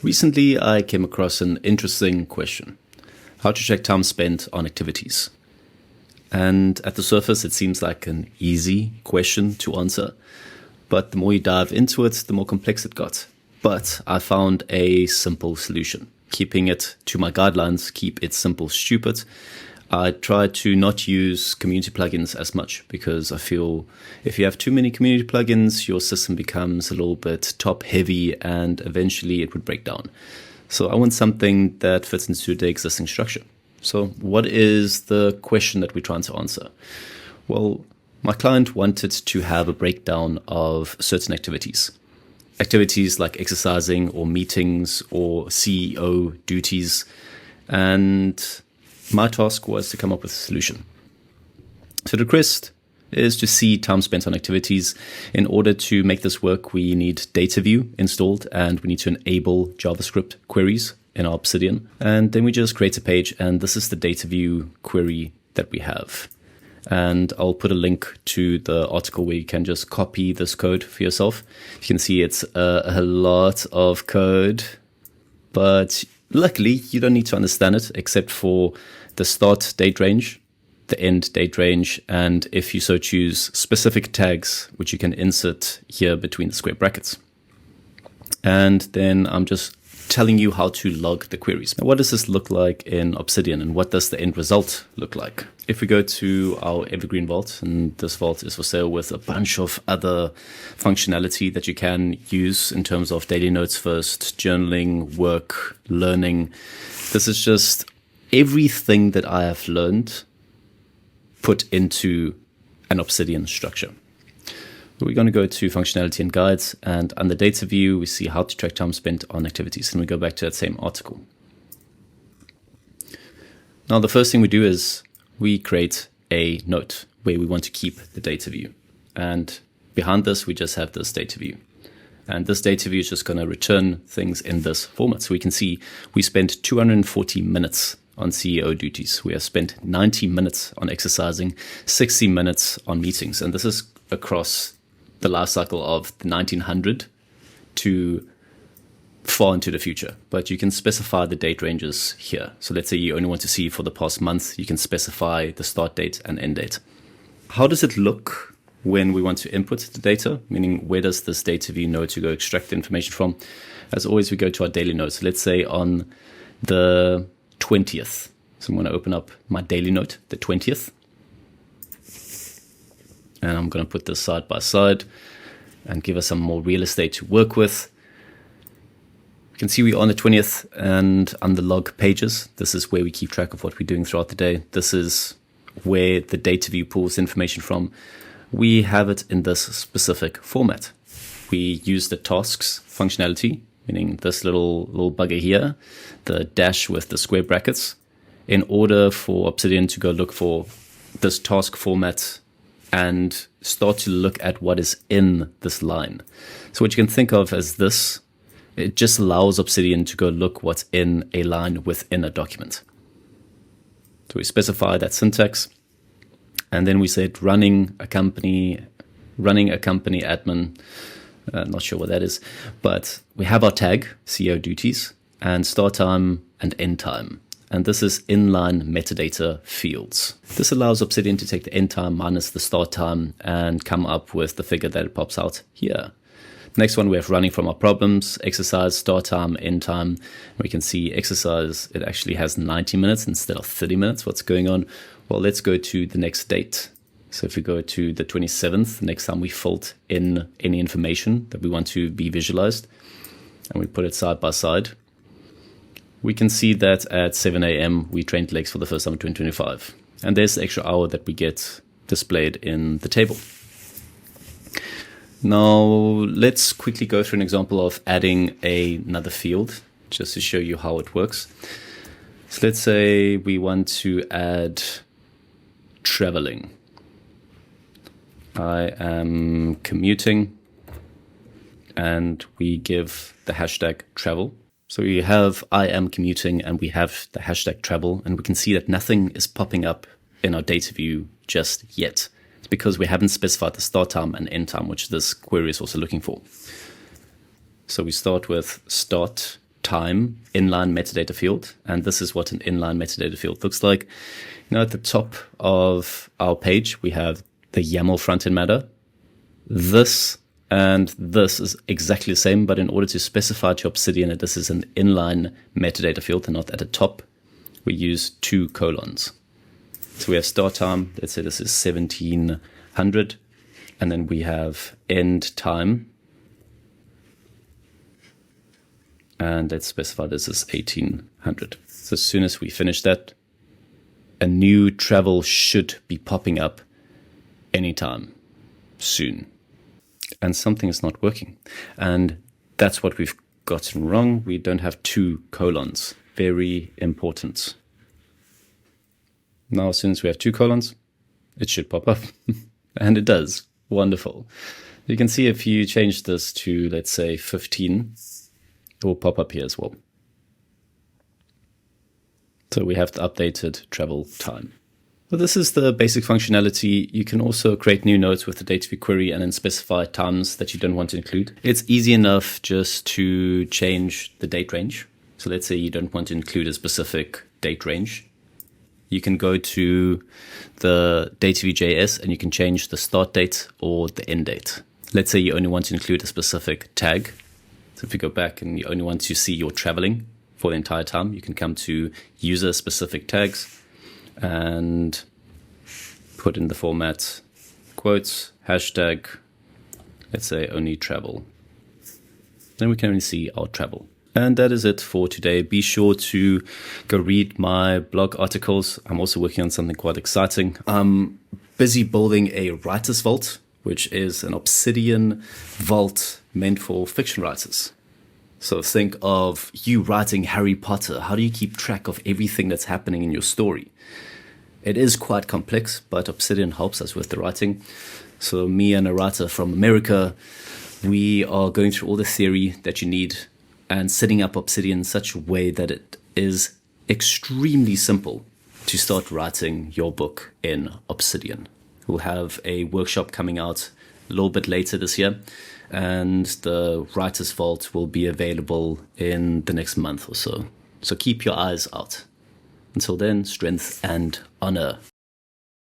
Recently, I came across an interesting question: how to check time spent on activities. And at the surface, it seems like an easy question to answer. But the more you dive into it, the more complex it got. But I found a simple solution. Keeping it to my guidelines, keep it simple, stupid. I try to not use community plugins as much because I feel if you have too many community plugins, your system becomes a little bit top heavy and eventually it would break down. So I want something that fits into the existing structure. So what is the question that we're trying to answer? Well, my client wanted to have a breakdown of certain activities. Activities like exercising or meetings or CEO duties. And my task was to come up with a solution. So the request is to see time spent on activities. In order to make this work, we need Dataview installed and we need to enable JavaScript queries in our Obsidian. And then we just create a page, and this is the Dataview query that we have. And I'll put a link to the article where you can just copy this code for yourself. You can see it's a lot of code, but luckily you don't need to understand it except for the start date range, the end date range, and if you so choose, specific tags, which you can insert here between the square brackets. And then I'm just telling you how to log the queries. Now, what does this look like in Obsidian, and what does the end result look like? If we go to our Evergreen Vault, and this vault is for sale with a bunch of other functionality that you can use in terms of daily notes first, journaling, work, learning. This is just everything that I have learned put into an Obsidian structure. We're going to go to functionality and guides, and under data view, we see how to track time spent on activities. And we go back to that same article. Now, the first thing we do is we create a note where we want to keep the data view. And behind this, we just have this data view. And this data view is just going to return things in this format. So we can see we spent 240 minutes on CEO duties. We have spent 90 minutes on exercising, 60 minutes on meetings. And this is across the life cycle of the 1900 to far into the future. But you can specify the date ranges here. So let's say you only want to see for the past month, you can specify the start date and end date. How does it look when we want to input the data? Meaning, where does this data view know to go extract the information from? As always, we go to our daily notes. Let's say on the 20th. So I'm going to open up my daily note, the 20th. And I'm going to put this side by side and give us some more real estate to work with. You can see we're on the 20th, and under log pages, this is where we keep track of what we're doing throughout the day. This is where the data view pulls information from. We have it in this specific format. We use the tasks functionality, meaning this little bugger here, the dash with the square brackets, in order for Obsidian to go look for this task format and start to look at what is in this line. So what you can think of as this, it just allows Obsidian to go look what's in a line within a document. So we specify that syntax, and then we said running a company admin. Not sure what that is, but we have our tag, CEO duties, and start time and end time. And this is inline metadata fields. This allows Obsidian to take the end time minus the start time and come up with the figure that it pops out here. Next one, we have running from our problems, exercise, start time, end time. We can see exercise, it actually has 90 minutes instead of 30 minutes. What's going on? Well, let's go to the next date. So if we go to the 27th, next time we filled in any information that we want to be visualized, and we put it side by side, we can see that at 7 a.m. we trained legs for the first time in 2025. And there's the extra hour that we get displayed in the table. Now, let's quickly go through an example of adding another field, just to show you how it works. So let's say we want to add traveling. I am commuting, and we give the hashtag travel. So we have I am commuting, and we have the hashtag travel, and we can see that nothing is popping up in our data view just yet. It's because we haven't specified the start time and end time, which this query is also looking for. So we start with start time inline metadata field. And this is what an inline metadata field looks like. At the top of our page, we have the YAML front-end matter. This and this is exactly the same, but in order to specify to Obsidian that this is an inline metadata field and not at the top, we use 2 colons. So we have start time, let's say this is 1700, and then we have end time, and let's specify this is 1800. So as soon as we finish that, a new travel should be popping up anytime soon. And something is not working. And that's what we've gotten wrong. We don't have 2 colons. Very important. Now, as soon as we have 2 colons, it should pop up. And it does. Wonderful. You can see if you change this to, let's say, 15, it will pop up here as well. So we have the updated travel time. So this is the basic functionality. You can also create new nodes with the Dataview query and then specify times that you don't want to include. It's easy enough just to change the date range. So let's say you don't want to include a specific date range. You can go to the dataviewjs and you can change the start date or the end date. Let's say you only want to include a specific tag. So if you go back and you only want to see your traveling for the entire time, you can come to user specific tags and put in the format quotes, hashtag, let's say only travel. Then we can only see our travel. And that is it for today. Be sure to go read my blog articles. I'm also working on something quite exciting. I'm busy building a writer's vault, which is an Obsidian vault meant for fiction writers. So think of you writing Harry Potter. How do you keep track of everything that's happening in your story? It is quite complex, but Obsidian helps us with the writing. So me and a writer from America, we are going through all the theory that you need and setting up Obsidian in such a way that it is extremely simple to start writing your book in Obsidian. We'll have a workshop coming out a little bit later this year, and the Writer's Vault will be available in the next month or so. So keep your eyes out. Until then, strength and honor.